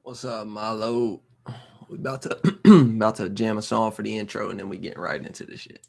What's up, Milo? We about to about to jam a song for the intro, and then we get right into this shit.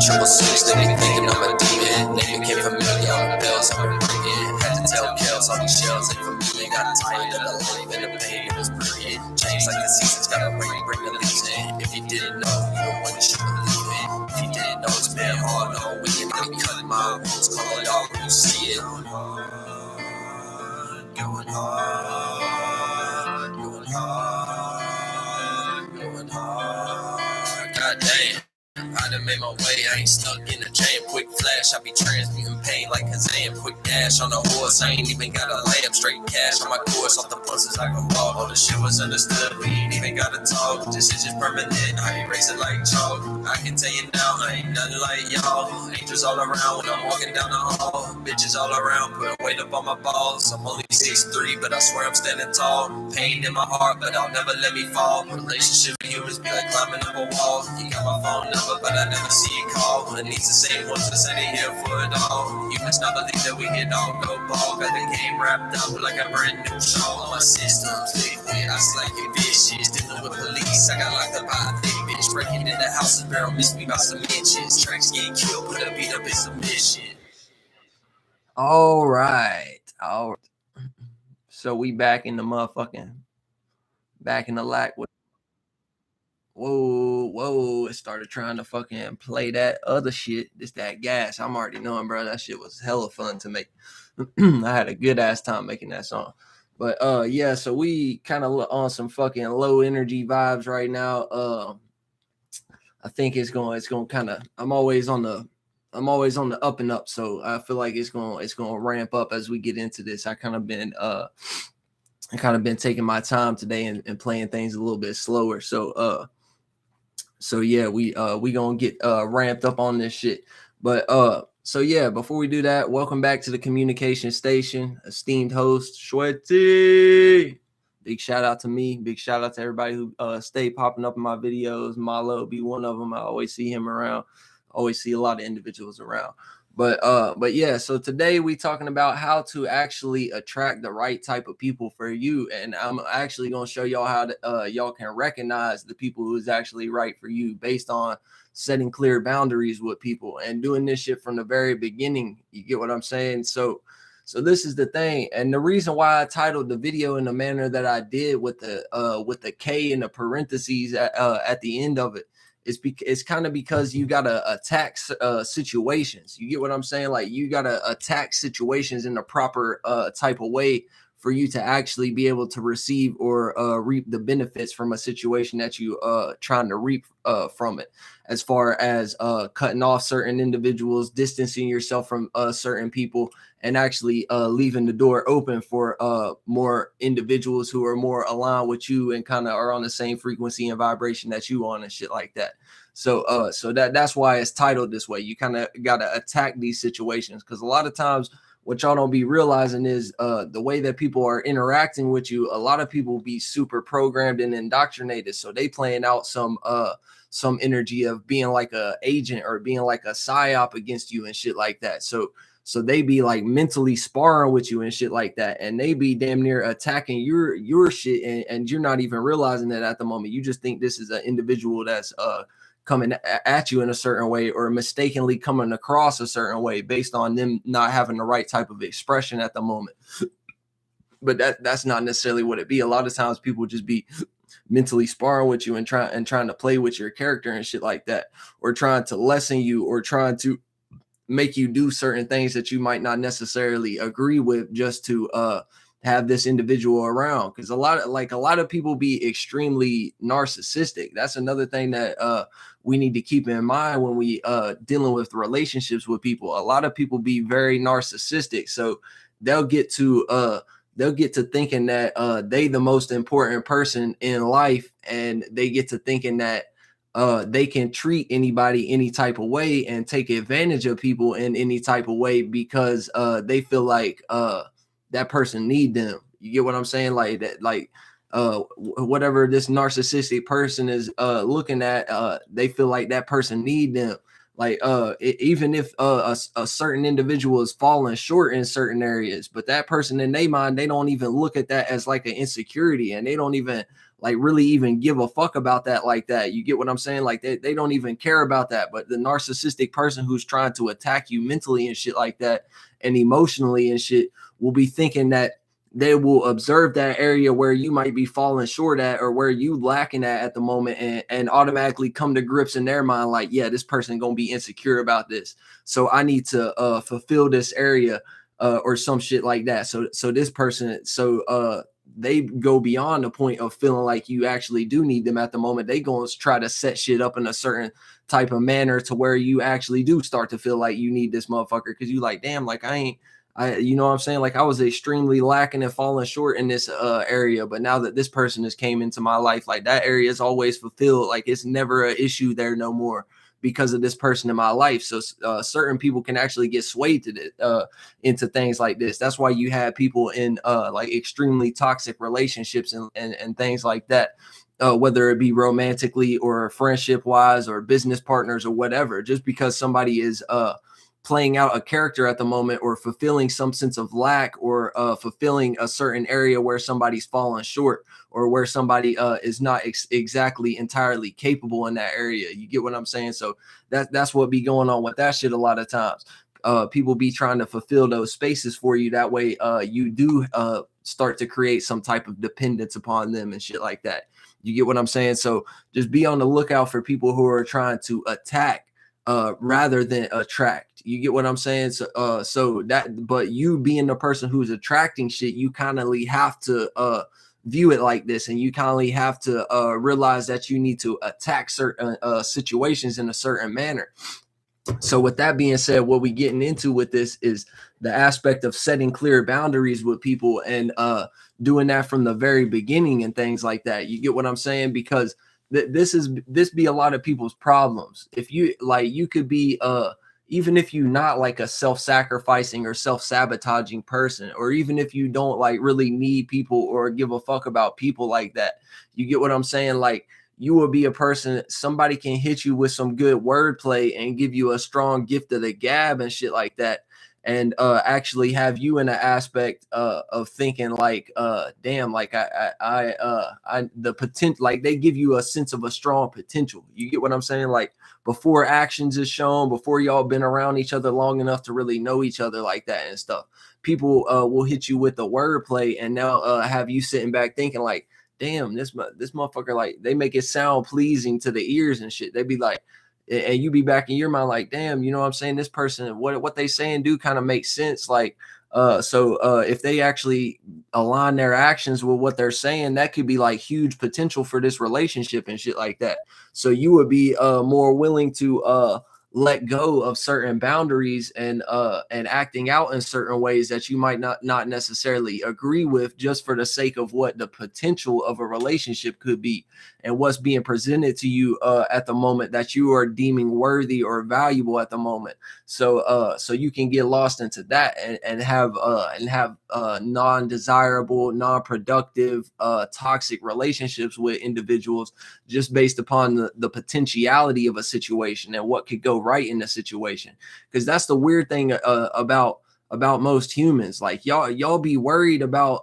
Triple six, they be thinking I'm a demon. They became familiar on the bells I've been bringing. Had to tell Kels all these shells ain't for me. Got tired of the life and the pain it was bringing. Changed like the seasons, gotta wait, bring the leaves in. If you didn't know, you the one you should believe in. If you didn't know, it's been hard all weekend. I be cutting my roots, call it out when you see it. Going hard, going hard, going hard, going hard. God damn. I done made my way, I ain't stuck in a jam. Quick flash, I be transmuting pain like Kazam. Quick dash on the horse, I ain't even got a lamp. Straight cash on my course, off the buses I can walk. All the shit was understood, we ain't even gotta talk. This is just permanent, I erase it like chalk. I can tell you now, I ain't nothing like y'all. Angels all around when I'm walking down the hall. Bitches all around, putting weight up on my balls. I'm only 6'3", but I swear I'm standing tall. Pain in my heart, but I'll never let me fall. Relationship with humans be like climbing up a wall. You got my phone number, but I never see you call. But it needs the same ones that say they here for it all. You must not believe that we hit all go ball. Got the game wrapped up like a brand new show. All my systems liquid, I slack it vicious. Dealing with police, I got locked up by a thick bitch. Breaking into houses, barrel missed me by some inches. Tracks getting killed, put a beat up in submission. All right. So we back in the lack with. Whoa! It started trying to fucking play that other shit. This that gas. I'm already knowing, bro. That shit was hella fun to make. I had a good ass time making that song. But yeah. So we kind of on some fucking low energy vibes right now. I think it's going kind of. I'm always on the up and up. So I feel like it's going to ramp up as we get into this. I kind of been taking my time today and playing things a little bit slower. So yeah, we gonna get ramped up on this shit. But so yeah, before we do that, welcome back to the communication station, esteemed host Shweti. Big shout out to me. Big shout out to everybody who stay popping up in my videos. Malo be one of them. I always see him around. Always see a lot of individuals around. But yeah, so today we talking about how to actually attract the right type of people for you, and I'm actually going to show y'all how to, y'all can recognize the people who's actually right for you based on setting clear boundaries with people and doing this shit from the very beginning. You get what I'm saying? So this is the thing, and the reason why I titled the video in the manner that I did with the K in the parentheses at the end of it. It's kind of because you gotta attack situations. You get what I'm saying? Like you gotta attack situations in the proper type of way for you to actually be able to receive or reap the benefits from a situation that you trying to reap from it. As far as cutting off certain individuals, distancing yourself from certain people, and actually leaving the door open for more individuals who are more aligned with you and kind of are on the same frequency and vibration that you on and shit like that. So that's why it's titled this way. You kind of got to attack these situations, because a lot of times what y'all don't be realizing is the way that people are interacting with you. A lot of people be super programmed and indoctrinated, so they playing out some energy of being like a agent or being like a psyop against you and shit like that. So they be like mentally sparring with you and shit like that, and they be damn near attacking your shit, and you're not even realizing that at the moment. You just think this is an individual that's coming at you in a certain way, or mistakenly coming across a certain way based on them not having the right type of expression at the moment. But that's not necessarily what it be. A lot of times people just be mentally sparring with you and trying to play with your character and shit like that, or trying to lessen you, or trying to make you do certain things that you might not necessarily agree with, just to have this individual around. Because a lot of people be extremely narcissistic. That's another thing that we need to keep in mind when we dealing with relationships with people. A lot of people be very narcissistic, so they'll get to thinking that they the most important person in life, and they get to thinking that they can treat anybody any type of way and take advantage of people in any type of way because they feel like that person need them. You get what I'm saying? Like that, like whatever this narcissistic person is looking at, they feel like that person need them. Like even if a certain individual is falling short in certain areas, but that person in their mind, they don't even look at that as like an insecurity, and they don't even like really even give a fuck about that like that. You get what I'm saying? Like they don't even care about that. But the narcissistic person who's trying to attack you mentally and shit like that, and emotionally and shit, will be thinking that they will observe that area where you might be falling short at, or where you lacking at the moment, and automatically come to grips in their mind like, yeah, this person gonna be insecure about this, so I need to fulfill this area, or some shit like that. So this person, they go beyond the point of feeling like you actually do need them at the moment. They gonna try to set shit up in a certain type of manner to where you actually do start to feel like you need this motherfucker, because you like, damn, like you know what I'm saying? Like I was extremely lacking and falling short in this area, but now that this person has came into my life, like that area is always fulfilled. Like it's never an issue there no more because of this person in my life. So certain people can actually get swayed to into things like this. That's why you have people in like extremely toxic relationships and things like that. Whether it be romantically or friendship wise or business partners or whatever, just because somebody is playing out a character at the moment, or fulfilling some sense of lack, or fulfilling a certain area where somebody's fallen short, or where somebody is not exactly entirely capable in that area. You get what I'm saying? So that's what be going on with that shit a lot of times. People be trying to fulfill those spaces for you. That way you do start to create some type of dependence upon them and shit like that. You get what I'm saying? So just be on the lookout for people who are trying to attack rather than attract. You get what I'm saying? So that, but you being the person who's attracting shit, you kind of have to view it like this, and you kind of have to realize that you need to attack certain situations in a certain manner. So with that being said, what we getting into with this is the aspect of setting clear boundaries with people, and doing that from the very beginning and things like that. You get what I'm saying? Because this be a lot of people's problems. If you like, you could be even if you're not like a self-sacrificing or self-sabotaging person, or even if you don't like really need people or give a fuck about people like that. You get what I'm saying? Like, you will be a person, somebody can hit you with some good wordplay and give you a strong gift of the gab and shit like that, and actually have you in an aspect of thinking like, damn, like I the potential, like they give you a sense of a strong potential. You get what I'm saying? Like, before actions is shown, before y'all been around each other long enough to really know each other like that and stuff, people will hit you with the wordplay, and now have you sitting back thinking like, damn, this motherfucker, like they make it sound pleasing to the ears and shit. They be like, and you be back in your mind like, damn, you know what I'm saying? This person, what they saying do kind of make sense. Like, so if they actually align their actions with what they're saying, that could be like huge potential for this relationship and shit like that. So you would be more willing to let go of certain boundaries and acting out in certain ways that you might not necessarily agree with, just for the sake of what the potential of a relationship could be and what's being presented to you at the moment that you are deeming worthy or valuable at the moment. So you can get lost into that and have non-desirable, non-productive, toxic relationships with individuals, just based upon the potentiality of a situation and what could go right in the situation. Because that's the weird thing about most humans. Like, y'all be worried about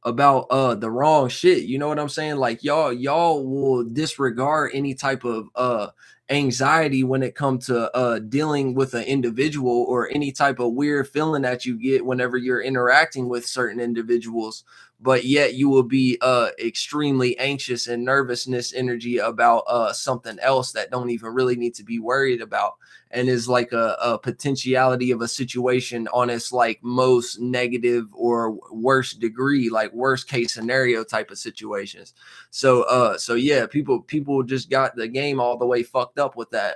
the wrong shit. You know what I'm saying? Like, y'all will disregard any type of anxiety when it comes to dealing with an individual, or any type of weird feeling that you get whenever you're interacting with certain individuals, but yet you will be extremely anxious and nervousness energy about something else that don't even really need to be worried about, and is like a potentiality of a situation on its like most negative or worst degree, like worst case scenario type of situations. So yeah, people just got the game all the way fucked up with that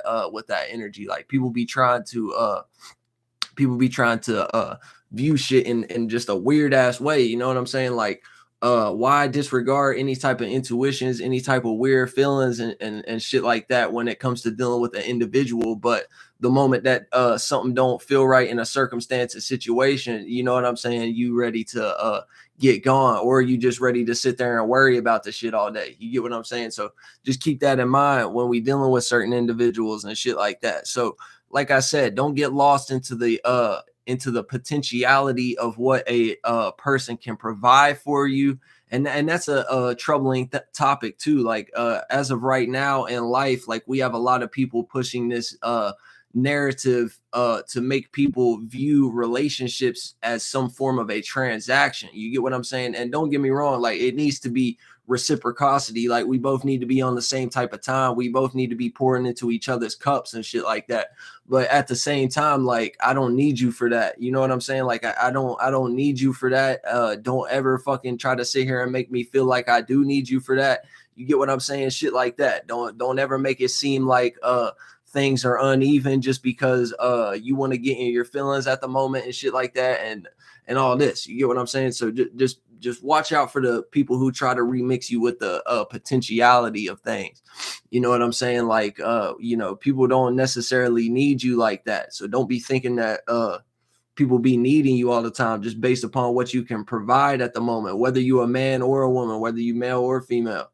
energy. Like people be trying to view shit in just a weird ass way, you know what I'm saying? Like why disregard any type of intuitions, any type of weird feelings and shit like that when it comes to dealing with an individual, but the moment that something don't feel right in a circumstance or situation, you know what I'm saying, you ready to get gone, or you just ready to sit there and worry about the shit all day. You get what I'm saying? So just keep that in mind when we dealing with certain individuals and shit like that. So like I said, don't get lost into the potentiality of what a person can provide for you. And that's a troubling topic too. Like as of right now in life, like we have a lot of people pushing this narrative to make people view relationships as some form of a transaction. You get what I'm saying? And don't get me wrong, like it needs to be reciprocity. Like we both need to be on the same type of time. We both need to be pouring into each other's cups and shit like that. But at the same time, like I don't need you for that. You know what I'm saying? Like I don't need you for that. Don't ever fucking try to sit here and make me feel like I do need you for that. You get what I'm saying? Shit like that. Don't ever make it seem like things are uneven just because you want to get in your feelings at the moment and shit like that, and all this. You get what I'm saying? So just watch out for the people who try to remix you with the potentiality of things. You know what I'm saying? Like people don't necessarily need you like that. So don't be thinking that people be needing you all the time just based upon what you can provide at the moment, whether you a man or a woman, whether you male or female.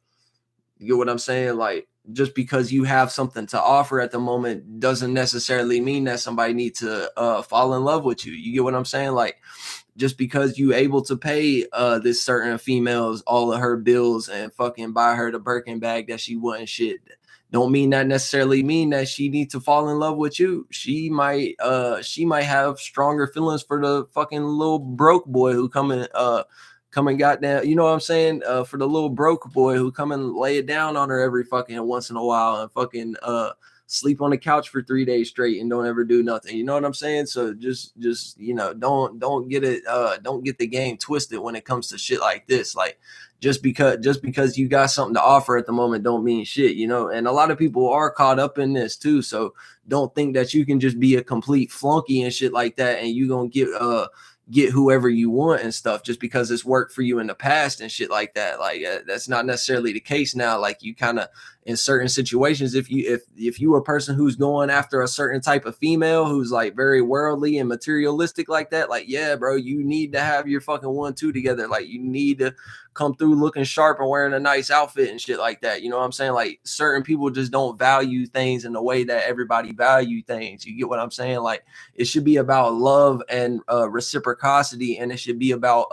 You get what I'm saying? Like just because you have something to offer at the moment doesn't necessarily mean that somebody needs to fall in love with you. You get what I'm saying? Like just because you able to pay this certain female's all of her bills and fucking buy her the Birkin bag that she wouldn't shit, don't mean that necessarily mean that she needs to fall in love with you. She might have stronger feelings for the fucking little broke boy who come and got down, you know what I'm saying? For the little broke boy who come and lay it down on her every fucking once in a while and fucking sleep on the couch for 3 days straight and don't ever do nothing. You know what I'm saying? So just don't get it don't get the game twisted when it comes to shit like this. Like just because you got something to offer at the moment don't mean shit, you know. And a lot of people are caught up in this too. So don't think that you can just be a complete flunky and shit like that and you gonna get whoever you want and stuff just because it's worked for you in the past and shit like that. Like that's not necessarily the case now. Like you kind of in certain situations, if you a person who's going after a certain type of female who's like very worldly and materialistic like that, like yeah, bro, you need to have your fucking 1-2 together. Like you need to come through looking sharp and wearing a nice outfit and shit like that. You know what I'm saying? Like certain people just don't value things in the way that everybody value things. You get what I'm saying? Like it should be about love and reciprocity, and it should be about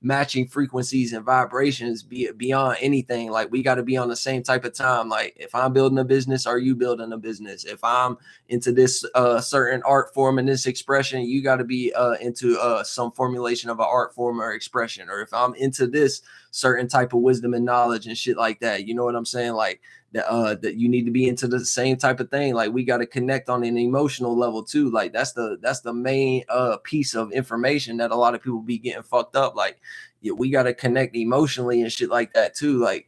matching frequencies and vibrations beyond anything. Like we got to be on the same type of time. Like if I'm building a business, are you building a business? If I'm into this certain art form and this expression, you got to be into some formulation of an art form or expression. Or if I'm into this certain type of wisdom and knowledge and shit like that, you know what I'm saying? Like that you need to be into the same type of thing. Like we got to connect on an emotional level too. Like that's the main piece of information that a lot of people be getting fucked up. Like yeah, we got to connect emotionally and shit like that too. Like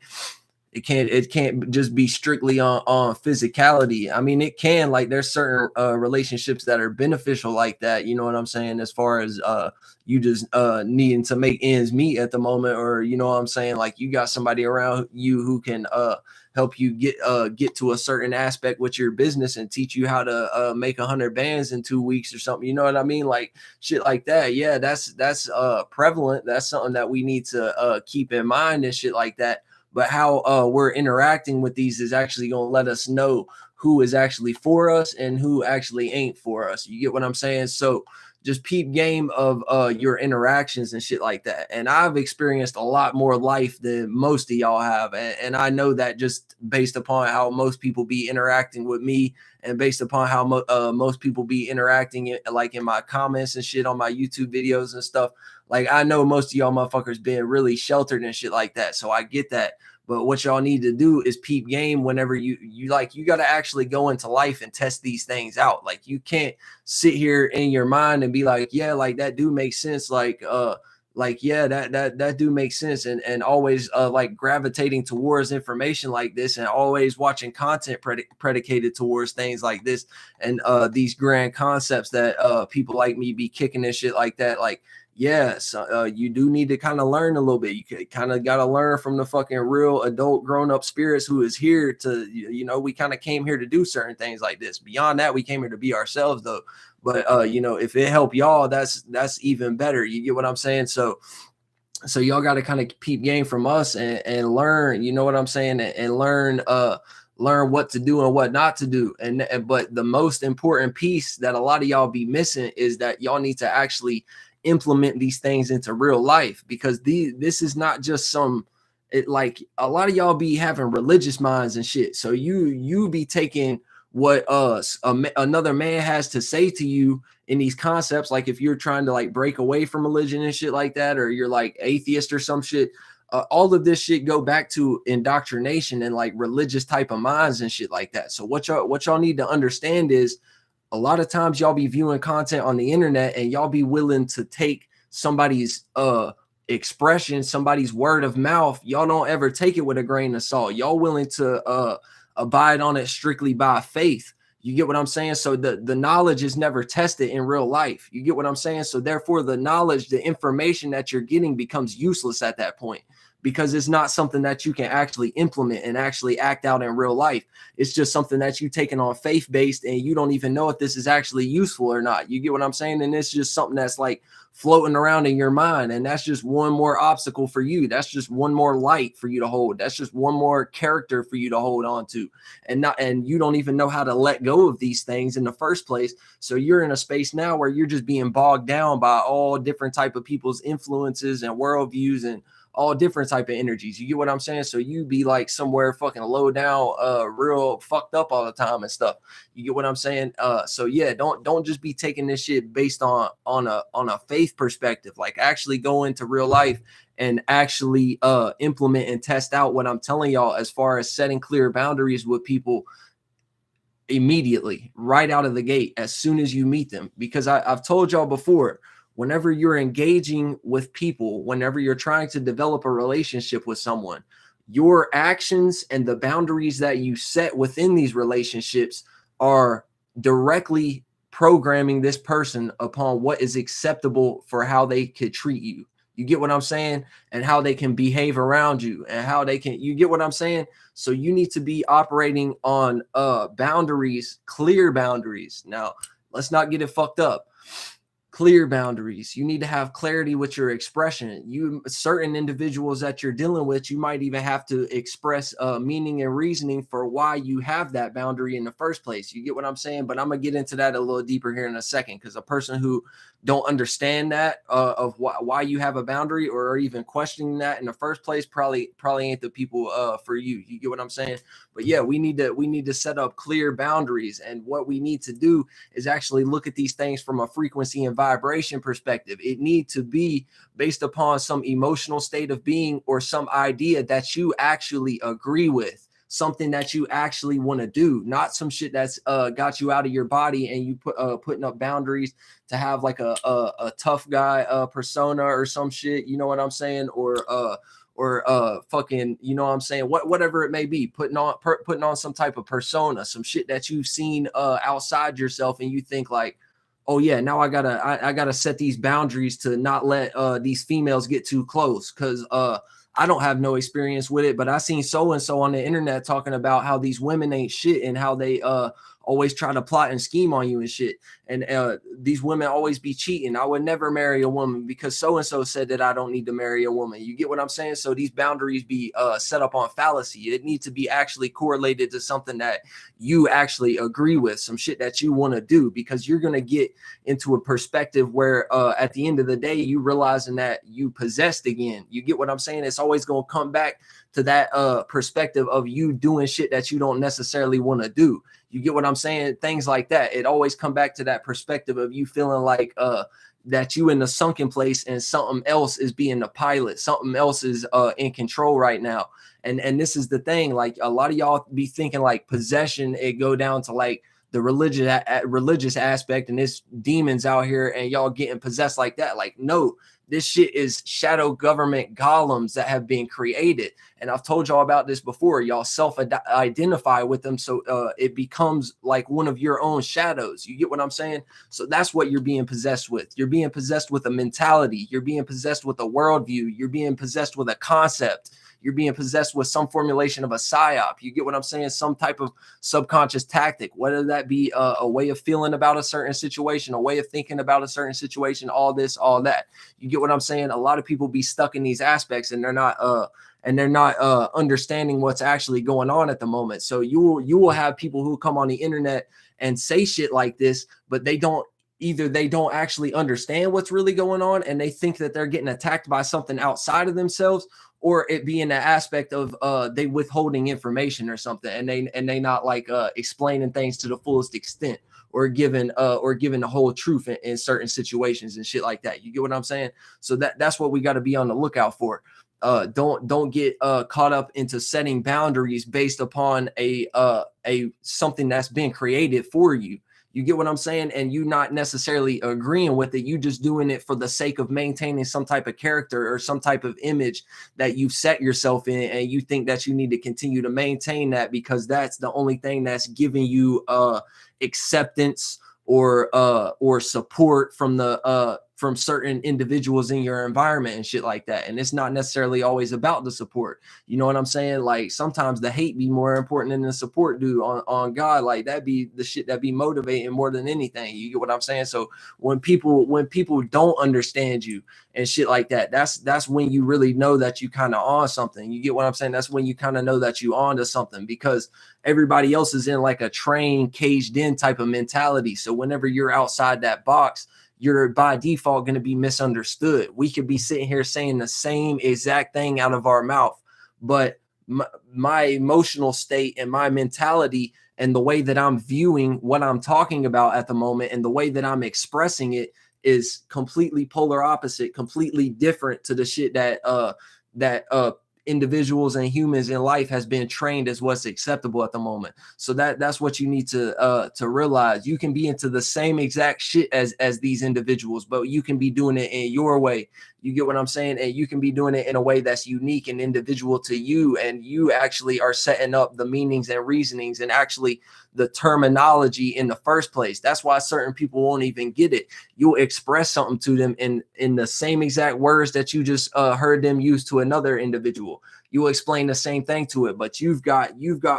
it can't just be strictly on physicality. I mean, it can, like there's certain relationships that are beneficial like that. You know what I'm saying? As far as you just needing to make ends meet at the moment, or you know what I'm saying? Like you got somebody around you who can help you get to a certain aspect with your business and teach you how to make 100 bands in 2 weeks or something. You know what I mean? Like shit like that. Yeah, that's prevalent. That's something that we need to keep in mind and shit like that. But how we're interacting with these is actually going to let us know who is actually for us and who actually ain't for us. You get what I'm saying? So just peep game of your interactions and shit like that. And I've experienced a lot more life than most of y'all have, and I know that just based upon how most people be interacting with me, and based upon how most people be interacting like in my comments and shit on my YouTube videos and stuff. Like, I know most of y'all motherfuckers being really sheltered and shit like that, so I get that. But what y'all need to do is peep game whenever you like, you got to actually go into life and test these things out. Like, you can't sit here in your mind and be like, yeah, like that do make sense. Like, yeah, that do make sense. And always like gravitating towards information like this, and always watching content predicated towards things like this. And these grand concepts that people like me be kicking and shit like that. Like, yeah, so you do need to kind of learn a little bit. You kind of got to learn from the fucking real adult grown up spirits who is here to, you know, we kind of came here to do certain things like this. Beyond that, we came here to be ourselves though. But you know, if it help y'all, that's even better. You get what I'm saying? So y'all got to kind of peep game from us and learn, you know what I'm saying? And learn what to do and what not to do. And but the most important piece that a lot of y'all be missing is that y'all need to actually implement these things into real life, because this is not just some, it, like a lot of y'all be having religious minds and shit. So you be taking what another man has to say to you in these concepts. Like, if you're trying to like break away from religion and shit like that, or you're like atheist or some shit, all of this shit go back to indoctrination and like religious type of minds and shit like that. So what y'all need to understand is, a lot of times y'all be viewing content on the internet and y'all be willing to take somebody's expression, somebody's word of mouth. Y'all don't ever take it with a grain of salt. Y'all willing to abide on it strictly by faith. You get what I'm saying? So the knowledge is never tested in real life. You get what I'm saying? So therefore, the knowledge, the information that you're getting becomes useless at that point, because it's not something that you can actually implement and actually act out in real life. It's just something that you taking on faith-based, and you don't even know if this is actually useful or not. You get what I'm saying? And it's just something that's like floating around in your mind, and that's just one more obstacle for you. That's just one more light for you to hold. That's just one more character for you to hold on to. And you don't even know how to let go of these things in the first place. So you're in a space now where you're just being bogged down by all different type of people's influences and worldviews and all different type of energies. You get what I'm saying? So you be like somewhere fucking low down, real fucked up all the time and stuff. You get what I'm saying? So yeah, don't just be taking this shit based on a faith perspective. Like, actually go into real life and actually implement and test out what I'm telling y'all as far as setting clear boundaries with people immediately, right out of the gate, as soon as you meet them. Because I've told y'all before, whenever you're engaging with people, whenever you're trying to develop a relationship with someone, your actions and the boundaries that you set within these relationships are directly programming this person upon what is acceptable for how they could treat you. You get what I'm saying? And how they can behave around you, and how they can, you get what I'm saying? So you need to be operating on boundaries, clear boundaries. Now, let's not get it fucked up. Clear boundaries. You need to have clarity with your expression. Certain individuals that you're dealing with, you might even have to express meaning and reasoning for why you have that boundary in the first place. You get what I'm saying? But I'm gonna get into that a little deeper here in a second, because a person who don't understand that of why you have a boundary, or are even questioning that in the first place, probably ain't the people for you. You get what I'm saying? But yeah, we need to set up clear boundaries, and what we need to do is actually look at these things from a frequency and vibration perspective. It need to be based upon some emotional state of being, or some idea that you actually agree with, something that you actually want to do, not some shit that's got you out of your body, and you putting up boundaries to have like a tough guy persona or some shit. You know what I'm saying? Or fucking, you know what I'm saying, whatever it may be, putting on some type of persona, some shit that you've seen outside yourself, and you think like, oh yeah, now I gotta set these boundaries to not let these females get too close, because I don't have no experience with it, but I seen so and so on the internet talking about how these women ain't shit, and how they always try to plot and scheme on you and shit. And these women always be cheating. I would never marry a woman because so-and-so said that I don't need to marry a woman. You get what I'm saying? So these boundaries be set up on fallacy. It needs to be actually correlated to something that you actually agree with, some shit that you want to do, because you're going to get into a perspective where at the end of the day, you realizing that you possessed again. You get what I'm saying? It's always going to come back to that perspective of you doing shit that you don't necessarily want to do. You get what I'm saying? Things like that. It always come back to that perspective of you feeling like that you in the sunken place and something else is being the pilot. Something else is in control right now. And this is the thing. Like a lot of y'all be thinking like possession, it go down to like the religious aspect and it's demons out here and y'all getting possessed like that. Like, no, this shit is shadow government golems that have been created. And I've told y'all about this before. Y'all self-identify with them. So it becomes like one of your own shadows. You get what I'm saying? So that's what you're being possessed with. You're being possessed with a mentality. You're being possessed with a worldview. You're being possessed with a concept. You're being possessed with some formulation of a psyop. You get what I'm saying? Some type of subconscious tactic, whether that be a way of feeling about a certain situation, a way of thinking about a certain situation, all this, all that. You get what I'm saying? A lot of people be stuck in these aspects and they're not understanding what's actually going on at the moment. So you will have people who come on the internet and say shit like this, but they don't actually understand what's really going on and they think that they're getting attacked by something outside of themselves, or it being the aspect of they withholding information or something, and they not like explaining things to the fullest extent, or giving the whole truth in certain situations and shit like that. You get what I'm saying? So that's what we got to be on the lookout for. Don't get caught up into setting boundaries based upon a something that's been created for you. You get what I'm saying? And you not necessarily agreeing with it. You just doing it for the sake of maintaining some type of character or some type of image that you've set yourself in. And you think that you need to continue to maintain that because that's the only thing that's giving you acceptance or support from certain individuals in your environment and shit like that. And it's not necessarily always about the support. You know what I'm saying? Like sometimes the hate be more important than the support do on God. Like that be the shit that be motivating more than anything. You get what I'm saying? So when people don't understand you and shit like that, that's when you really know that you kind of on something. You get what I'm saying? That's when you kind of know that you on to something, because everybody else is in like a trained, caged in type of mentality. So whenever you're outside that box, you're by default going to be misunderstood. We could be sitting here saying the same exact thing out of our mouth, but my emotional state and my mentality and the way that I'm viewing what I'm talking about at the moment and the way that I'm expressing it is completely polar opposite, completely different to the shit that individuals and humans in life has been trained as what's acceptable at the moment. So that's what you need to realize. You can be into the same exact shit as these individuals, but you can be doing it in your way. You get what I'm saying? And you can be doing it in a way that's unique and individual to you. And you actually are setting up the meanings and reasonings and actually the terminology in the first place. That's why certain people won't even get it. You'll express something to them in the same exact words that you just heard them use to another individual. You will explain the same thing to it, but you've got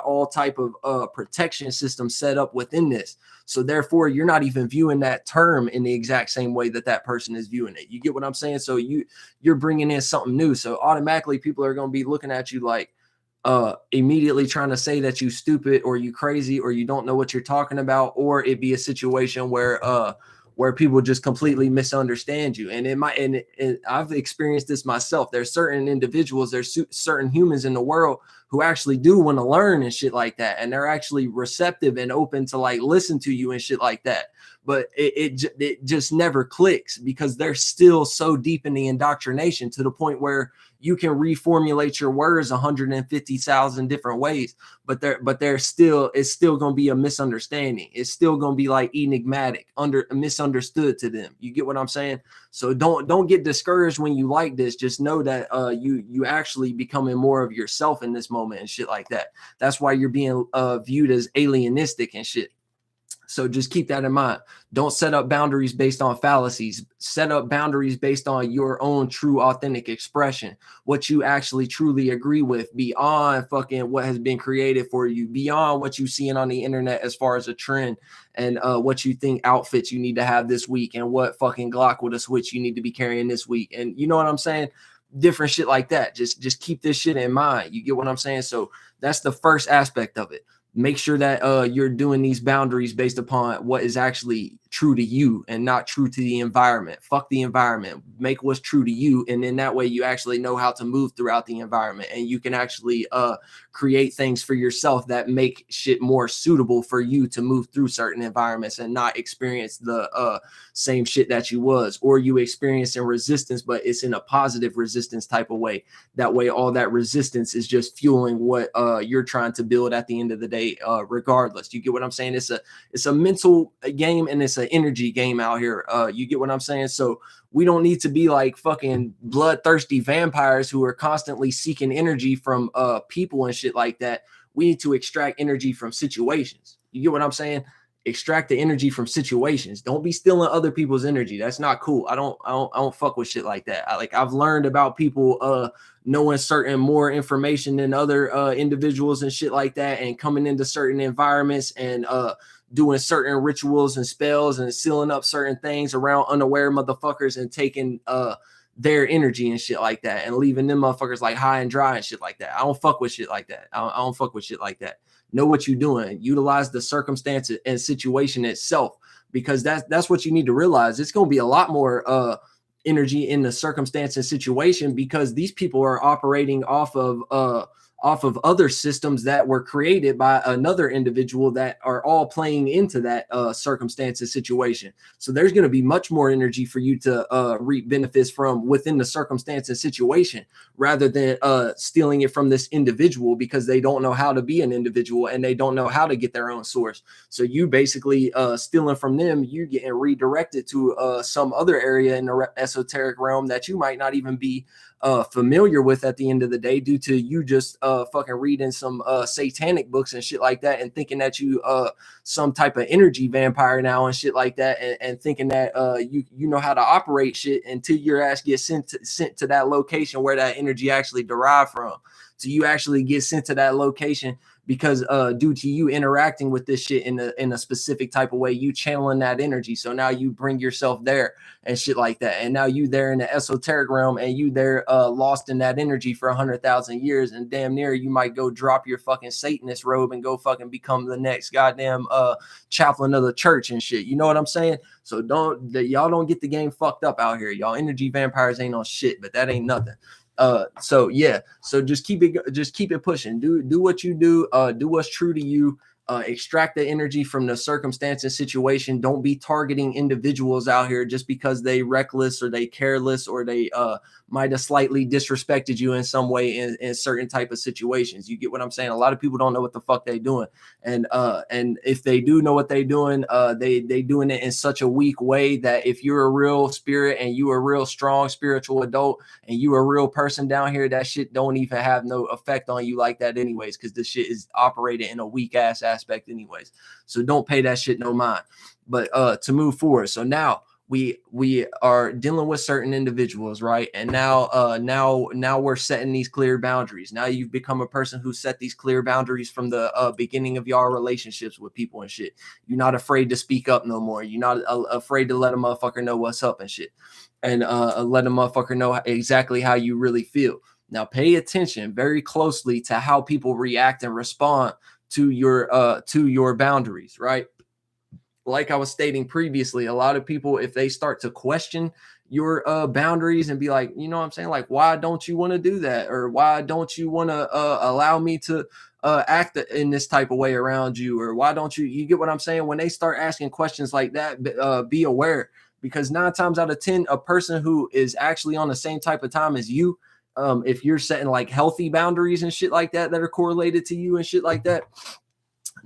all type of protection system set up within this. So therefore, you're not even viewing that term in the exact same way that person is viewing it. You get what I'm saying? So you're bringing in something new. So automatically, people are going to be looking at you like immediately trying to say that you stupid or you crazy or you don't know what you're talking about, or it be a situation where people just completely misunderstand you. And it might, and I've experienced this myself. There's certain individuals, there's certain humans in the world who actually do want to learn and shit like that. And they're actually receptive and open to like listen to you and shit like that. But it just never clicks because they're still so deep in the indoctrination to the point where you can reformulate your words 150,000 different ways, but it's still going to be a misunderstanding. It's still going to be like enigmatic, misunderstood to them. You get what I'm saying? So don't get discouraged when you like this. Just know that you actually becoming more of yourself in this moment and shit like that. That's why you're being viewed as alienistic and shit. So just keep that in mind. Don't set up boundaries based on fallacies. Set up boundaries based on your own true, authentic expression, what you actually truly agree with, beyond fucking what has been created for you, beyond what you seeing on the internet as far as a trend, and what you think outfits you need to have this week, and what fucking Glock with a switch you need to be carrying this week. And you know what I'm saying? Different shit like that. Just keep this shit in mind. You get what I'm saying? So that's the first aspect of it. Make sure that you're doing these boundaries based upon what is actually true to you and not true to the environment. Fuck the environment. Make what's true to you, and then that way you actually know how to move throughout the environment, and you can actually create things for yourself that make shit more suitable for you to move through certain environments and not experience the same shit that you was, or you experiencing resistance, but it's in a positive resistance type of way. That way all that resistance is just fueling what you're trying to build at the end of the day, regardless. You get what I'm saying? It's a mental game, and it's an energy game out here. You get what I'm saying? So we don't need to be like fucking bloodthirsty vampires who are constantly seeking energy from people and shit like that. We need to extract energy from situations. You get what I'm saying? Extract the energy from situations. Don't be stealing other people's energy. That's not cool. I don't fuck with shit like that. I've learned about people knowing certain more information than other individuals and shit like that, and coming into certain environments and doing certain rituals and spells and sealing up certain things around unaware motherfuckers and taking their energy and shit like that, and leaving them motherfuckers like high and dry and shit like that. I don't fuck with shit like that. I don't fuck with shit like that. Know what you're doing. Utilize the circumstance and situation itself, because that's what you need to realize. It's going to be a lot more energy in the circumstance and situation, because these people are operating off of other systems that were created by another individual that are all playing into that circumstance and situation. So there's going to be much more energy for you to reap benefits from within the circumstance and situation, rather than stealing it from this individual, because they don't know how to be an individual and they don't know how to get their own source. So you basically stealing from them, you're getting redirected to some other area in the esoteric realm that you might not even be familiar with at the end of the day, due to you just fucking reading some satanic books and shit like that, and thinking that you some type of energy vampire now and shit like that, and thinking that you know how to operate shit, until your ass gets sent to that location where that energy actually derived from. So you actually get sent to that location because due to you interacting with this shit in a specific type of way, you channeling that energy. So now you bring yourself there and shit like that. And now you there in the esoteric realm, and you there lost in that energy for 100,000 years, and damn near you might go drop your fucking Satanist robe and go fucking become the next goddamn chaplain of the church and shit. You know what I'm saying? So y'all don't get the game fucked up out here. Y'all energy vampires ain't on shit, but that ain't nothing. So yeah, so just keep it pushing. Do what you do, do what's true to you. Extract the energy from the circumstance and situation. Don't be targeting individuals out here just because they reckless or they careless, or they might have slightly disrespected you in some way in certain type of situations. You get what I'm saying? A lot of people don't know what the fuck they doing, and if they do know what they doing, they doing it in such a weak way that if you're a real spirit and you a real strong spiritual adult and you a real person down here, that shit don't even have no effect on you like that anyways, because this shit is operated in a weak ass aspect anyways. So don't pay that shit no mind. But to move forward, so now we are dealing with certain individuals, right? And now we're setting these clear boundaries. Now you've become a person who set these clear boundaries from the beginning of your relationships with people and shit. You're not afraid to speak up no more. You're not afraid to let a motherfucker know what's up and shit, and let a motherfucker know exactly how you really feel. Now pay attention very closely to how people react and respond to your boundaries, right? Like I was stating previously, a lot of people, if they start to question your boundaries and be like, you know what I'm saying? Like, why don't you want to do that? Or why don't you want to allow me to act in this type of way around you? Or why don't you get what I'm saying? When they start asking questions like that, be aware, because 9 times out of 10, a person who is actually on the same type of time as you, if you're setting like healthy boundaries and shit like that are correlated to you and shit like that,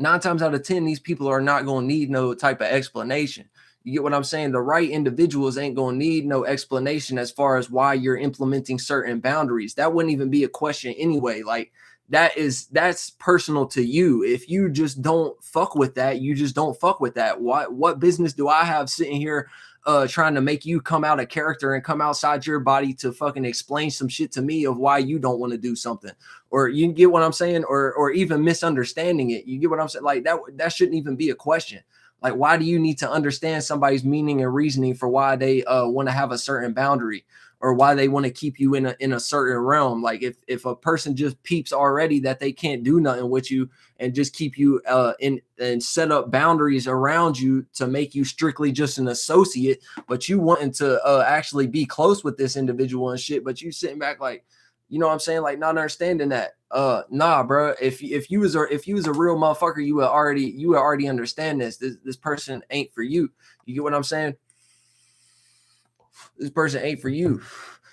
9 times out of 10, these people are not going to need no type of explanation. You get what I'm saying? The right individuals ain't going to need no explanation as far as why you're implementing certain boundaries. That wouldn't even be a question anyway. Like, that's personal to you. If you just don't fuck with that, you just don't fuck with that. What business do I have sitting here trying to make you come out of character and come outside your body to fucking explain some shit to me of why you don't want to do something? Or you get what I'm saying? Or even misunderstanding it. You get what I'm saying? Like that shouldn't even be a question. Like, why do you need to understand somebody's meaning and reasoning for why they want to have a certain boundary or why they want to keep you in a certain realm? Like, if a person just peeps already that they can't do nothing with you and just keep you in and set up boundaries around you to make you strictly just an associate, but you wanting to actually be close with this individual and shit, but you sitting back like, you know what I'm saying? Like, not understanding that. Nah, bro. If you was a real motherfucker, you would already understand this. This person ain't for you. You get what I'm saying? This person ain't for you.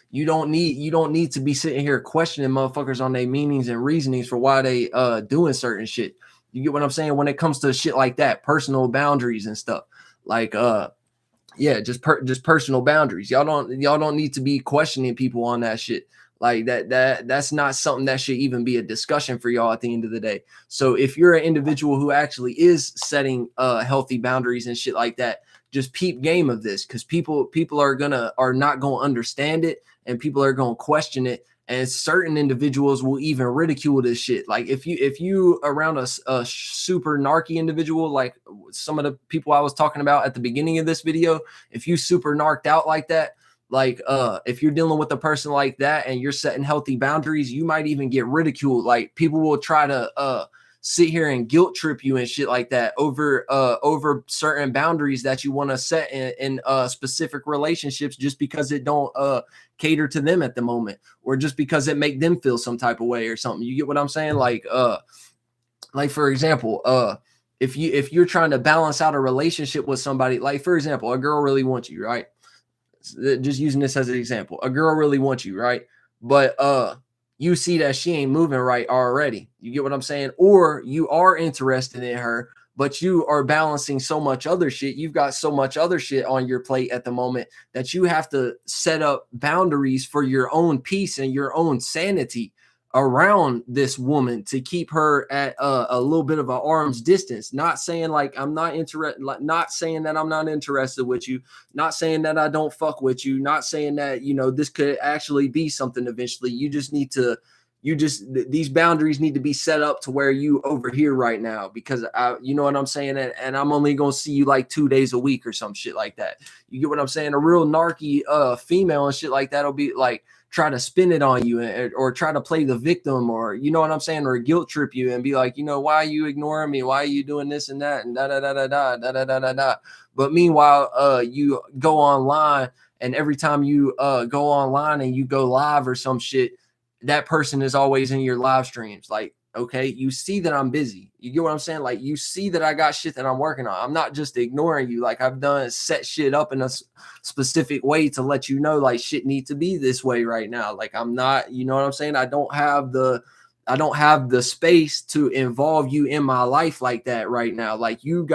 You don't need to be sitting here questioning motherfuckers on their meanings and reasonings for why they doing certain shit. You get what I'm saying? When it comes to shit like that, personal boundaries and stuff. Like yeah, just personal boundaries. Y'all don't need to be questioning people on that shit. Like that's not something that should even be a discussion for y'all at the end of the day. So if you're an individual who actually is setting healthy boundaries and shit like that, just peep game of this, because people are not gonna understand it, and people are gonna question it, and certain individuals will even ridicule this shit. Like if you around a super narky individual, like some of the people I was talking about at the beginning of this video, if you super narked out like that, like if you're dealing with a person like that and you're setting healthy boundaries, you might even get ridiculed. Like people will try to sit here and guilt trip you and shit like that over certain boundaries that you want to set in specific relationships, just because it don't cater to them at the moment, or just because it make them feel some type of way or something. You get what I'm saying? Like for example, if you're trying to balance out a relationship with somebody, like for example, a girl really wants you, right? Just using this as an example, a girl really wants you, right? But you see that she ain't moving right already. You get what I'm saying? Or you are interested in her, but you are balancing so much other shit. You've got so much other shit on your plate at the moment that you have to set up boundaries for your own peace and your own sanity around this woman to keep her at a little bit of an arm's distance. Not saying like I'm not interested, like not saying that I'm not interested with you, not saying that I don't fuck with you, not saying that, you know, this could actually be something eventually. You just need to, these boundaries need to be set up to where you over here right now, because you know what I'm saying? And I'm only going to see you like 2 days a week or some shit like that. You get what I'm saying? A real narky female and shit like that'll be like, try to spin it on you, or try to play the victim, or you know what I'm saying, or guilt trip you and be like, you know, why are you ignoring me? Why are you doing this and that and da da da da da da da da da da. But meanwhile, you go online, and every time you go online and you go live or some shit, that person is always in your live streams. Like, okay, you see that I'm busy. You get what I'm saying? Like, you see that I got shit that I'm working on. I'm not just ignoring you. Like, I've done set shit up in a specific way to let you know, like, shit needs to be this way right now. Like, I'm not, you know what I'm saying? I don't have the space to involve you in my life like that right now. Like, you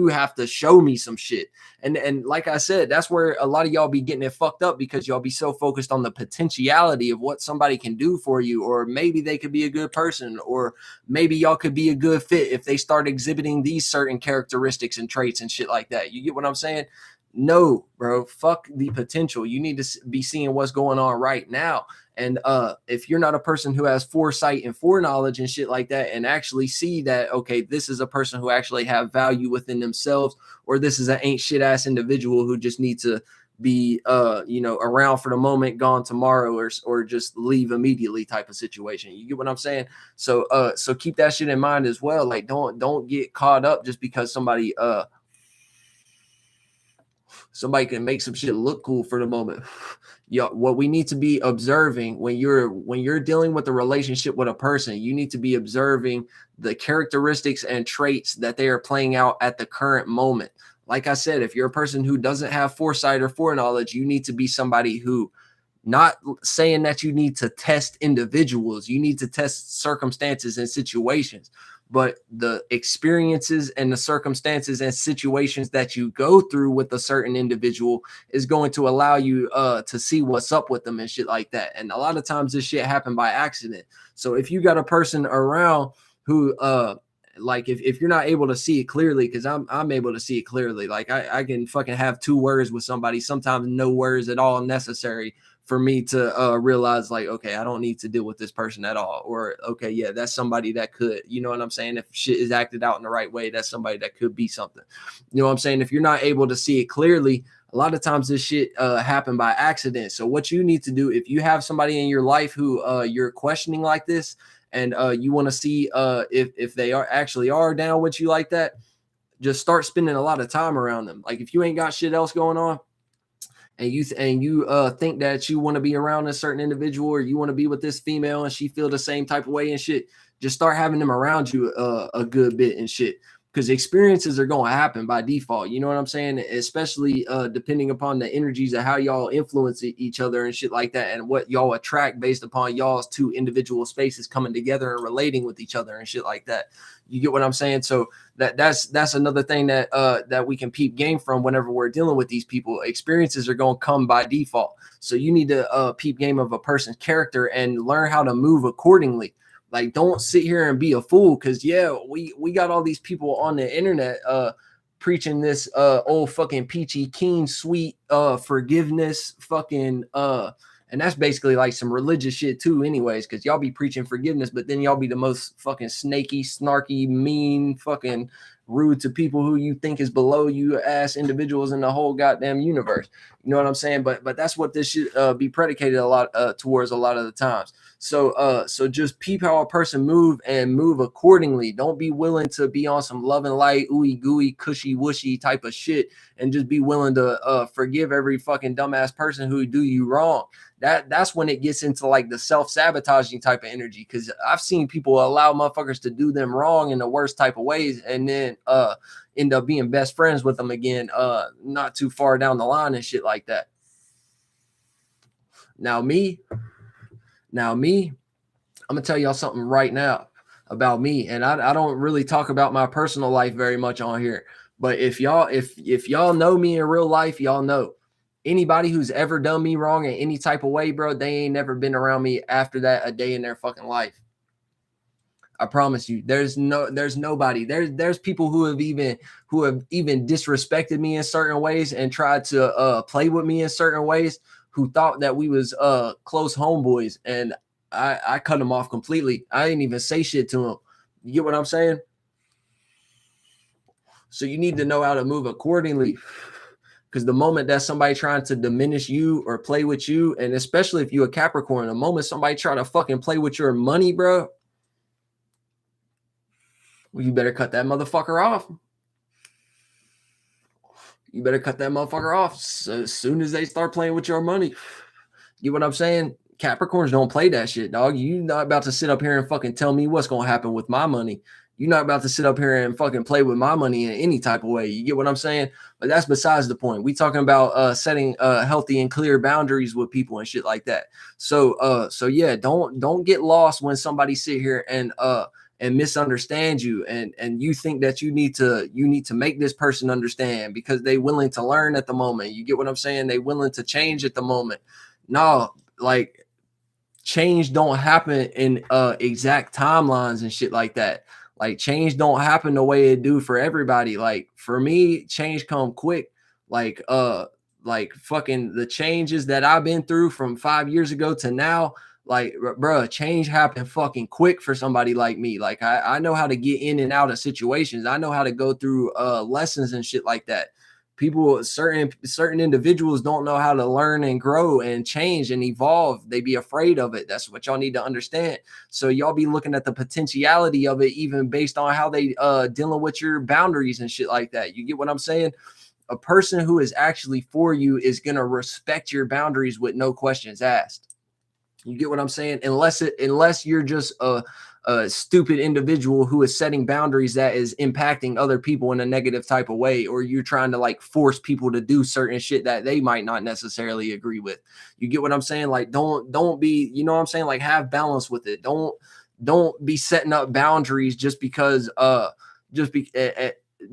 have to show me some shit. And like I said, that's where a lot of y'all be getting it fucked up, because y'all be so focused on the potentiality of what somebody can do for you, or maybe they could be a good person, or maybe y'all could be a good fit if they start exhibiting these certain characteristics and traits and shit like that. You get what I'm saying? No, bro, fuck the potential. You need to be seeing what's going on right now. And if you're not a person who has foresight and foreknowledge and shit like that, and actually see that, okay, this is a person who actually have value within themselves, or this is an ain't shit ass individual who just needs to be you know, around for the moment, gone tomorrow, or just leave immediately type of situation. You get what I'm saying? So so keep that shit in mind as well. Like, don't get caught up just because somebody can make some shit look cool for the moment. Yeah, what we need to be observing when you're dealing with a relationship with a person, you need to be observing the characteristics and traits that they are playing out at the current moment. Like I said, if you're a person who doesn't have foresight or foreknowledge, you need to be somebody who, not saying that you need to test individuals, you need to test circumstances and situations, but the experiences and the circumstances and situations that you go through with a certain individual is going to allow you to see what's up with them and shit like that. And a lot of times this shit happened by accident. So if you got a person around who like if you're not able to see it clearly, because I'm able to see it clearly, like I can fucking have 2 words with somebody, sometimes no words at all necessary for me to realize like, okay, I don't need to deal with this person at all. Or, okay, yeah, that's somebody that could, you know what I'm saying? If shit is acted out in the right way, that's somebody that could be something. You know what I'm saying? If you're not able to see it clearly, a lot of times this shit happen by accident. So what you need to do, if you have somebody in your life who you're questioning like this, and you want to see if they are down with you like that, just start spending a lot of time around them. Like if you ain't got shit else going on, and you think that you want to be around a certain individual, or you want to be with this female and she feel the same type of way and shit, just start having them around you a good bit and shit, because experiences are going to happen by default. You know what I'm saying? Especially depending upon the energies of how y'all influence each other and shit like that, and what y'all attract based upon y'all's 2 individual spaces coming together and relating with each other and shit like that. You get what I'm saying? So that's another thing that that we can peep game from whenever we're dealing with these people. Experiences are going to come by default. So you need to peep game of a person's character and learn how to move accordingly. Like, don't sit here and be a fool, because yeah, we got all these people on the internet preaching this old fucking peachy keen sweet forgiveness fucking and that's basically like some religious shit too anyways, because y'all be preaching forgiveness, but then y'all be the most fucking snaky, snarky, mean, fucking rude to people who you think is below you ass individuals in the whole goddamn universe. You know what I'm saying? But that's what this should be predicated a lot towards a lot of the times. So just peep how a person move and move accordingly. Don't be willing to be on some love and light, ooey gooey, cushy wushy type of shit, and just be willing to forgive every fucking dumbass person who do you wrong. That's when it gets into like the self-sabotaging type of energy, because I've seen people allow motherfuckers to do them wrong in the worst type of ways, and then end up being best friends with them again not too far down the line and shit like that. Now me, I'm gonna tell y'all something right now about me, and I don't really talk about my personal life very much on here, but if y'all know me in real life, y'all know anybody who's ever done me wrong in any type of way, bro, they ain't never been around me after that a day in their fucking life. I promise you, there's nobody. There's people who have even disrespected me in certain ways and tried to play with me in certain ways, who thought that we was close homeboys, and I cut them off completely. I didn't even say shit to them. You get what I'm saying? So you need to know how to move accordingly. Because the moment that somebody trying to diminish you or play with you, and especially if you a Capricorn, the moment somebody try to fucking play with your money, bro, well, you better cut that motherfucker off. You better cut that motherfucker off as soon as they start playing with your money. You know what I'm saying? Capricorns don't play that shit, dog. You not about to sit up here and fucking tell me what's gonna happen with my money. You're not about to sit up here and fucking play with my money in any type of way. You get what I'm saying? But that's besides the point. We talking about setting healthy and clear boundaries with people and shit like that. So yeah, don't get lost when somebody sit here and misunderstand you, and you think that you need to make this person understand because they willing to learn at the moment. You get what I'm saying? They willing to change at the moment. No, like, change don't happen in exact timelines and shit like that. Like, change don't happen the way it do for everybody. Like, for me, change come quick. Like fucking the changes that I've been through from 5 years ago to now, like, bro, change happened fucking quick for somebody like me. Like, I know how to get in and out of situations. I know how to go through lessons and shit like that. People, certain individuals don't know how to learn and grow and change and evolve. They be afraid of it. That's what y'all need to understand. So y'all be looking at the potentiality of it, even based on how they dealing with your boundaries and shit like that. You get what I'm saying? A person who is actually for you is going to respect your boundaries with no questions asked. You get what I'm saying? Unless you're just a stupid individual who is setting boundaries that is impacting other people in a negative type of way, or you're trying to like force people to do certain shit that they might not necessarily agree with. You get what I'm saying? Like, don't be, you know what I'm saying? Like, have balance with it. Don't don't be setting up boundaries just because just be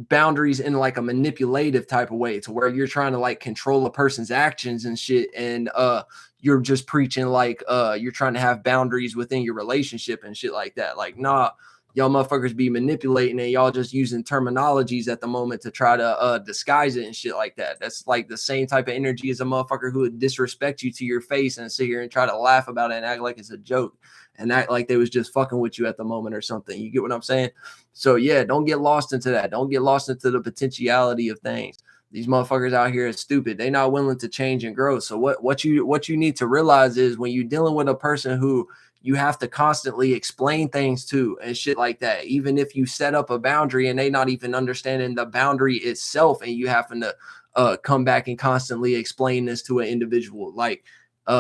boundaries in like a manipulative type of way to where you're trying to like control a person's actions and shit, and you're just preaching like you're trying to have boundaries within your relationship and shit like that. Like, nah, y'all motherfuckers be manipulating and y'all just using terminologies at the moment to try to disguise it and shit like that. That's like the same type of energy as a motherfucker who would disrespect you to your face and sit here and try to laugh about it and act like it's a joke and act like they was just fucking with you at the moment or something. You get what I'm saying? So yeah, don't get lost into that. Don't get lost into the potentiality of things. These motherfuckers out here are stupid. They're not willing to change and grow. So what you need to realize is when you're dealing with a person who you have to constantly explain things to and shit like that, even if you set up a boundary and they not even understanding the boundary itself, and you having to come back and constantly explain this to an individual, like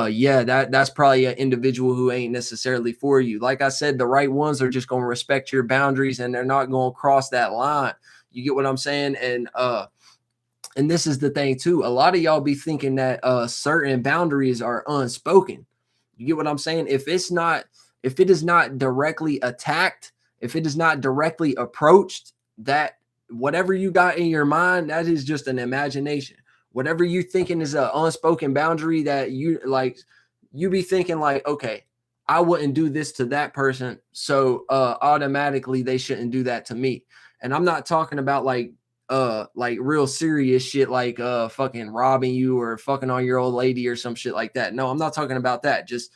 yeah, that's probably an individual who ain't necessarily for you. Like I said, the right ones are just gonna respect your boundaries and they're not gonna cross that line. You get what I'm saying? And this is the thing too. A lot of y'all be thinking that certain boundaries are unspoken. You get what I'm saying? If it is not directly attacked, if it is not directly approached, that whatever you got in your mind, that is just an imagination. Whatever you thinking is an unspoken boundary that you like, you be thinking like, okay, I wouldn't do this to that person, so automatically they shouldn't do that to me. And I'm not talking about like real serious shit like fucking robbing you or fucking on your old lady or some shit like that. No, I'm not talking about that. Just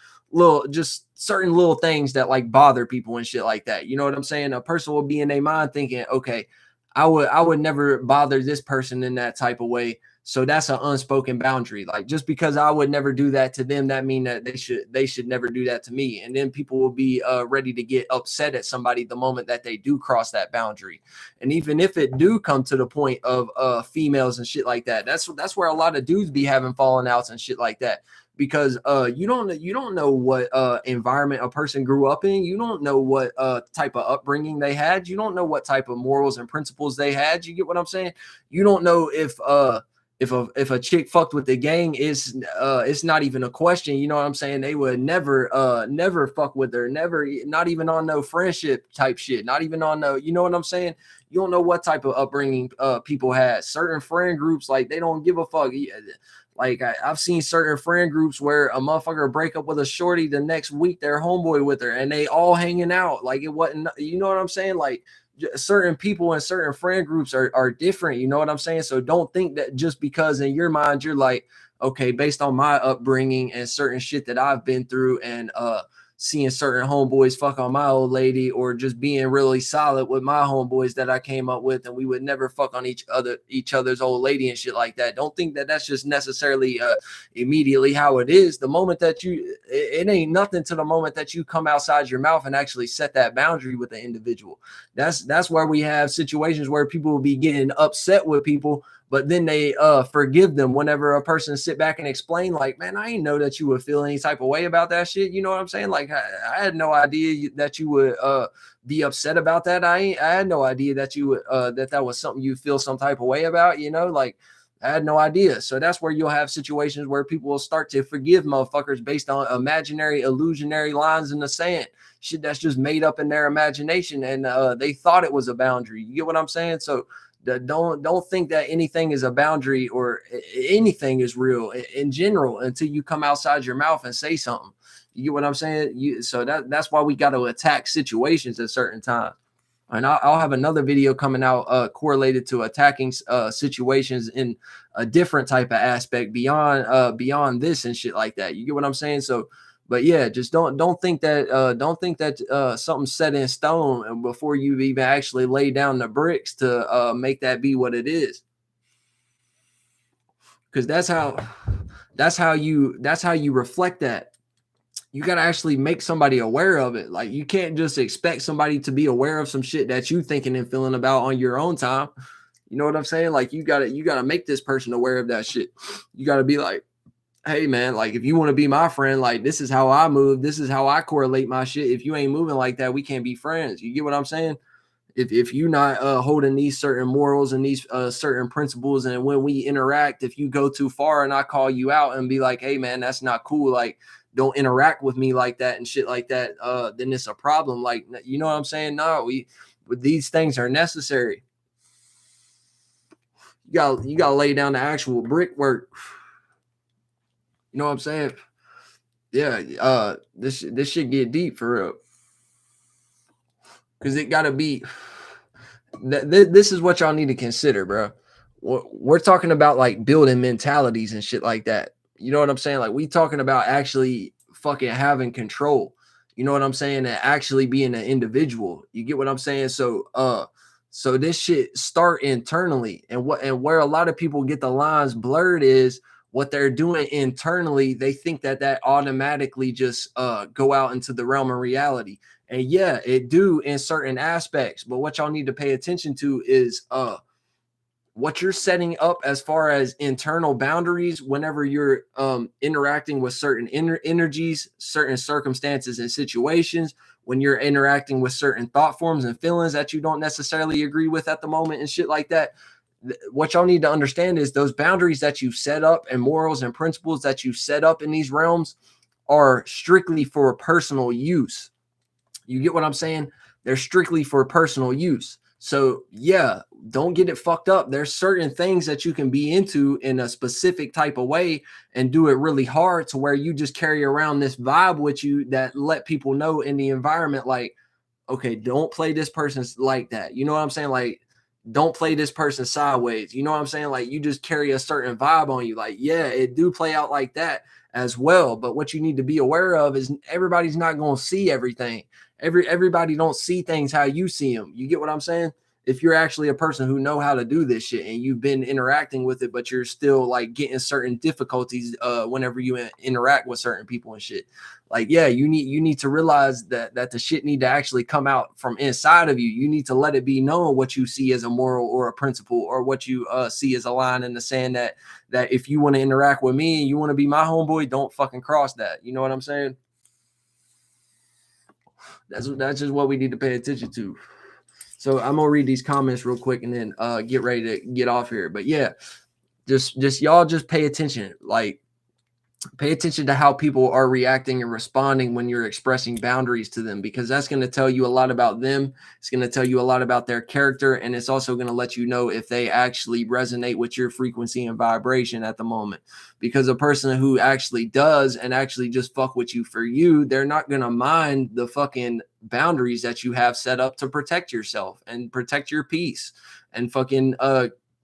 certain little things that like bother people and shit like that. You know what I'm saying? A person will be in their mind thinking, okay, I would never bother this person in that type of way. So that's an unspoken boundary. Like, just because I would never do that to them, that mean that they should never do that to me. And then people will be ready to get upset at somebody the moment that they do cross that boundary. And even if it do come to the point of females and shit like that, that's where a lot of dudes be having falling outs and shit like that. Because you don't know what environment a person grew up in. You don't know what type of upbringing they had. You don't know what type of morals and principles they had. You get what I'm saying? You don't know if a chick fucked with the gang, is it's not even a question. You know what I'm saying? They would never fuck with her, never, not even on no friendship type shit, not even on no, you know what I'm saying? You don't know what type of upbringing people had. Certain friend groups, like, they don't give a fuck. Like, I've seen certain friend groups where a motherfucker break up with a shorty, the next week they're homeboy with her and they all hanging out. Like, it wasn't, you know what I'm saying? Like, certain people and certain friend groups are different. You know what I'm saying? So don't think that just because in your mind you're like, okay, based on my upbringing and certain shit that I've been through, and seeing certain homeboys fuck on my old lady, or just being really solid with my homeboys that I came up with, and we would never fuck on each other's old lady and shit like that. Don't think that that's just necessarily immediately how it is. The moment that it ain't nothing to the moment that you come outside your mouth and actually set that boundary with the individual. That's where we have situations where people will be getting upset with people, but then they forgive them whenever a person sit back and explain, like, man, I didn't know that you would feel any type of way about that shit. You know what I'm saying? Like, I had no idea that you would be upset about that. I had no idea that you would that was something you feel some type of way about, you know, like, I had no idea. So that's where you'll have situations where people will start to forgive motherfuckers based on imaginary, illusionary lines in the sand, shit that's just made up in their imagination, and they thought it was a boundary. You get what I'm saying? So don't think that anything is a boundary or anything is real in general until you come outside your mouth and say something. You get what I'm saying? So that's why we got to attack situations at certain times. And I'll have another video coming out correlated to attacking situations in a different type of aspect beyond this and shit like that. You get what I'm saying? So, but yeah, just don't think that something's set in stone before you even actually lay down the bricks to make that be what it is. Because that's how you reflect that. You got to actually make somebody aware of it. Like, you can't just expect somebody to be aware of some shit that you thinking and feeling about on your own time. You know what I'm saying? Like, you got to make this person aware of that shit. You got to be like, hey man, like, if you want to be my friend, like, this is how I move. This is how I correlate my shit. If you ain't moving like that, we can't be friends. You get what I'm saying? If you're not holding these certain morals and these certain principles, and when we interact, if you go too far and I call you out and be like, hey man, that's not cool, like, don't interact with me like that and shit like that, then it's a problem. Like, you know what I'm saying? No, these things are necessary. You gotta lay down the actual brickwork. You know what I'm saying? Yeah, this should get deep for real. Because it gotta be. This is what y'all need to consider, bro. We're talking about like building mentalities and shit like that. You know what I'm saying? Like we talking about actually fucking having control. You know what I'm saying? And actually being an individual. You get what I'm saying? So this shit start internally, and where a lot of people get the lines blurred is what they're doing internally. They think that automatically just go out into the realm of reality. And yeah, it do in certain aspects, but what y'all need to pay attention to is what you're setting up as far as internal boundaries whenever you're interacting with certain energies, certain circumstances and situations, when you're interacting with certain thought forms and feelings that you don't necessarily agree with at the moment and shit like that. What y'all need to understand is those boundaries that you've set up and morals and principles that you've set up in these realms are strictly for personal use. You get what I'm saying? They're strictly for personal use. So yeah, don't get it fucked up. There's certain things that you can be into in a specific type of way and do it really hard to where you just carry around this vibe with you that let people know in the environment, like, okay, don't play this person like that. You know what I'm saying? Like, don't play this person sideways. You know what I'm saying? Like, you just carry a certain vibe on you. Like, yeah, it do play out like that as well. But what you need to be aware of is everybody's not going to see everything. Everybody don't see things how you see them. You get what I'm saying? If you're actually a person who know how to do this shit and you've been interacting with it, but you're still like getting certain difficulties whenever you interact with certain people and shit. Like, yeah, you need to realize that the shit need to actually come out from inside of you. You need to let it be known what you see as a moral or a principle, or what you see as a line in the sand, that if you want to interact with me and you want to be my homeboy, don't fucking cross that. You know what I'm saying? That's just what we need to pay attention to. So I'm gonna read these comments real quick and then get ready to get off here. But yeah, just y'all just pay attention. Like, pay attention to how people are reacting and responding when you're expressing boundaries to them, because that's going to tell you a lot about them. It's going to tell you a lot about their character, and it's also going to let you know if they actually resonate with your frequency and vibration at the moment. Because a person who actually does and actually just fuck with you for you, they're not going to mind the fucking boundaries that you have set up to protect yourself and protect your peace and fucking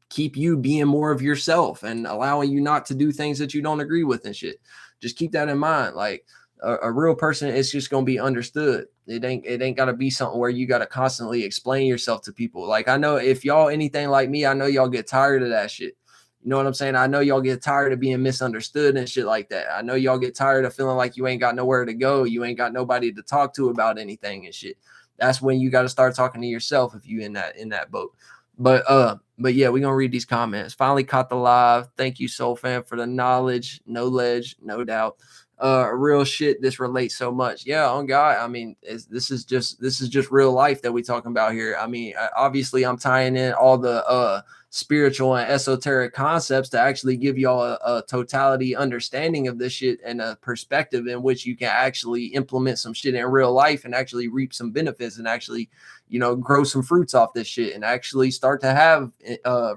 keep you being more of yourself and allowing you not to do things that you don't agree with and shit. Just keep that in mind. Like, a real person is just gonna be understood. It ain't gotta be something where you gotta constantly explain yourself to people. Like, I know if y'all anything like me, I know y'all get tired of that shit. You know what I'm saying? I know y'all get tired of being misunderstood and shit like that. I know y'all get tired of feeling like you ain't got nowhere to go. You ain't got nobody to talk to about anything and shit. That's when you got to start talking to yourself if you in that boat. But yeah, we're gonna read these comments. Finally caught the live. Thank you, Soul Fam, for the knowledge. No ledge, no doubt. Real shit. This relates so much. Yeah, on God. I mean, this is just real life that we talking about here. I mean, obviously, I'm tying in all the spiritual and esoteric concepts to actually give y'all a totality understanding of this shit and a perspective in which you can actually implement some shit in real life and actually reap some benefits and actually, you know, grow some fruits off this shit and actually start to have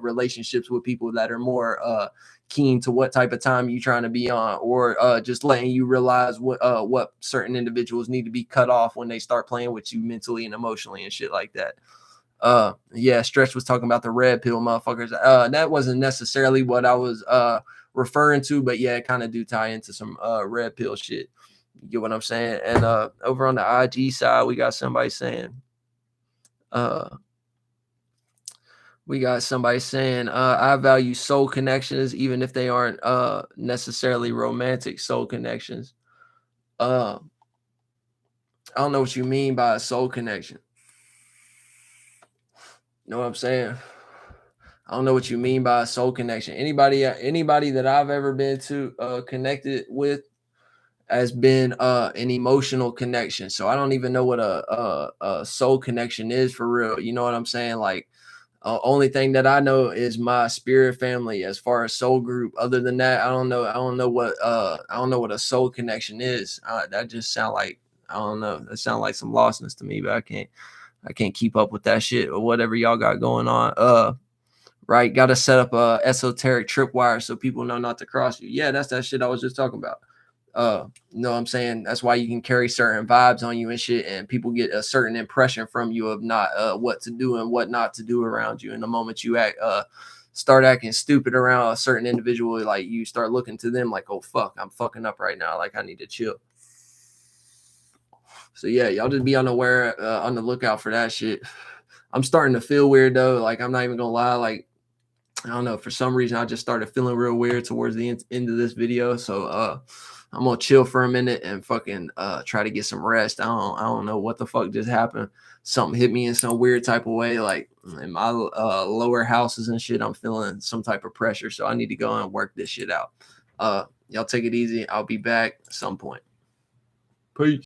relationships with people that are more keen to what type of time you trying to be on, or just letting you realize what certain individuals need to be cut off when they start playing with you mentally and emotionally and shit like that. Yeah, Stretch was talking about the red pill motherfuckers. That wasn't necessarily what I was referring to, but yeah, it kind of do tie into some red pill shit. You get what I'm saying? And over on the IG side, we got somebody saying I value soul connections even if they aren't necessarily romantic soul connections. I don't know what you mean by a soul connection. You know what I'm saying? I don't know what you mean by a soul connection. Anybody that I've ever been to connected with has been an emotional connection. So I don't even know what a soul connection is for real. You know what I'm saying? Like, Only thing that I know is my spirit family as far as soul group. Other than that, I don't know. I don't know what a soul connection is. That just sound like, I don't know. That sound like some lostness to me, but I can't keep up with that shit or whatever y'all got going on. Right. Got to set up a esoteric tripwire so people know not to cross you. Yeah, that's that shit I was just talking about. You know what I'm saying? That's why you can carry certain vibes on you and shit, and people get a certain impression from you of not what to do and what not to do around you. And the moment you start acting stupid around a certain individual, like you start looking to them like, oh fuck, I'm fucking up right now. Like I need to chill. So yeah, y'all just be on the lookout for that shit. I'm starting to feel weird though. Like I'm not even gonna lie. Like I don't know, for some reason I just started feeling real weird towards the end of this video. So I'm gonna chill for a minute and fucking try to get some rest. I don't know what the fuck just happened. Something hit me in some weird type of way, like in my lower houses and shit. I'm feeling some type of pressure, so I need to go and work this shit out. Y'all take it easy. I'll be back at some point. Peace.